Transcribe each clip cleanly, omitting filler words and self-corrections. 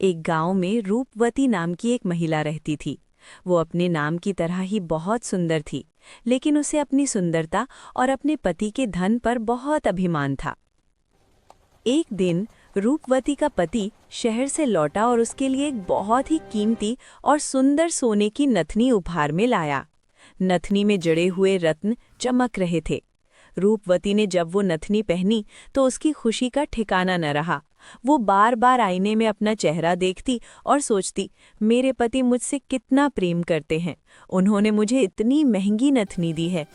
एक गांव में रूपवती नाम की एक महिला रहती थी। वो अपने नाम की तरह ही बहुत सुंदर थी, लेकिन उसे अपनी सुंदरता और अपने पति के धन पर बहुत अभिमान था। एक दिन रूपवती का पति शहर से लौटा और उसके लिए एक बहुत ही कीमती और सुंदर सोने की नथनी उपहार में लाया। नथनी में जड़े हुए रत्न चमक रहे थे। रूपवती ने जब वो नथनी पहनी तो उसकी खुशी का ठिकाना न रहा। वो बार बार आईने में अपना चेहरा देखती और सोचती, मेरे पति मुझसे कितना प्रेम करते हैं, उन्होंने मुझे इतनी महंगी नथनी दी है।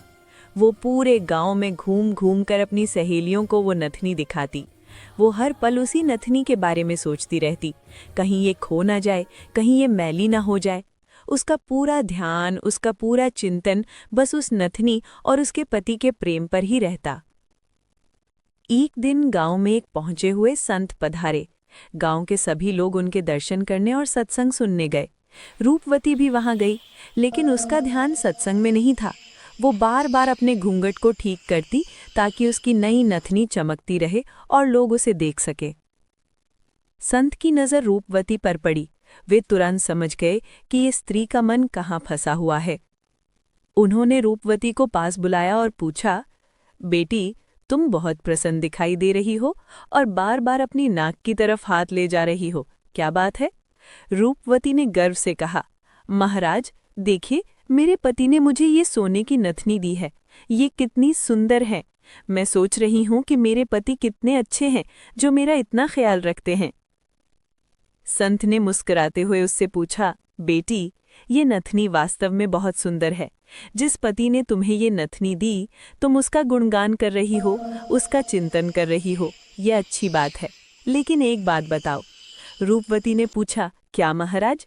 वो पूरे गांव में घूम घूम कर अपनी सहेलियों को वो नथनी दिखाती। वो हर पल उसी नथनी के बारे में सोचती रहती, कहीं ये खो ना जाए, कहीं ये मैली ना हो जाए। उसका पूरा ध्यान, उसका पूरा चिंतन बस उस नथनी और उसके पति के प्रेम पर ही रहता। एक दिन गांव में एक पहुंचे हुए संत पधारे। गांव के सभी लोग उनके दर्शन करने और सत्संग सुनने गए। रूपवती भी वहां गई, लेकिन उसका ध्यान सत्संग में नहीं था। वो बार बार अपने घूंघट को ठीक करती ताकि उसकी नई नथनी चमकती रहे और लोग उसे देख सके। संत की नज़र रूपवती पर पड़ी। वे तुरंत समझ गए कि ये स्त्री का मन कहाँ फंसा हुआ है। उन्होंने रूपवती को पास बुलाया और पूछा, बेटी, तुम बहुत प्रसन्न दिखाई दे रही हो और बार बार अपनी नाक की तरफ हाथ ले जा रही हो, क्या बात है? रूपवती ने गर्व से कहा, महाराज देखिए, मेरे पति ने मुझे ये सोने की नथनी दी है। ये कितनी सुंदर है। मैं सोच रही हूँ कि मेरे पति कितने अच्छे हैं जो मेरा इतना ख्याल रखते हैं। संत ने मुस्कुराते हुए उससे पूछा, बेटी, ये नथनी वास्तव में बहुत सुंदर है। जिस पति ने तुम्हें ये नथनी दी, तुम उसका गुणगान कर रही हो, उसका चिंतन कर रही हो, ये अच्छी बात है। लेकिन एक बात बताओ। रूपवती ने पूछा, क्या महाराज?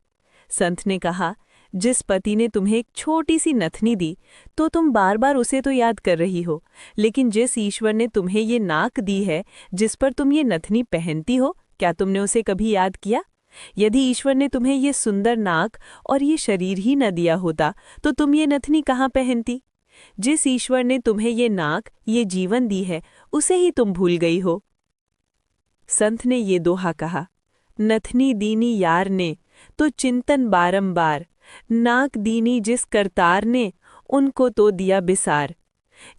संत ने कहा, जिस पति ने तुम्हें एक छोटी सी नथनी दी, तो तुम बार बार उसे तो याद कर रही हो, लेकिन जिस ईश्वर ने तुम्हें ये नाक दी है, जिस पर तुम ये नथनी पहनती हो, क्या तुमने उसे कभी याद किया? यदि ईश्वर ने तुम्हें ये सुंदर नाक और ये शरीर ही न दिया होता, तो तुम ये नथनी कहाँ पहनती? जिस ईश्वर ने तुम्हें ये नाक, ये जीवन दी है, उसे ही तुम भूल गई हो। संत ने ये दोहा कहा, नथनी दीनी यार ने, तो चिंतन बारंबार, नाक दीनी जिस करतार ने, उनको तो दिया बिसार।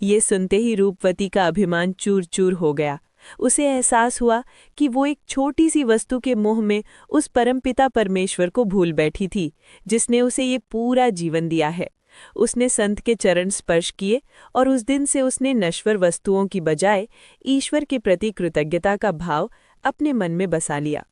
ये सुनते ही रूपवती का अभिमान चूर चूर हो गया। उसे एहसास हुआ कि वो एक छोटी सी वस्तु के मोह में उस परमपिता परमेश्वर को भूल बैठी थी, जिसने उसे ये पूरा जीवन दिया है। उसने संत के चरण स्पर्श किए और उस दिन से उसने नश्वर वस्तुओं की बजाय ईश्वर के प्रति कृतज्ञता का भाव अपने मन में बसा लिया।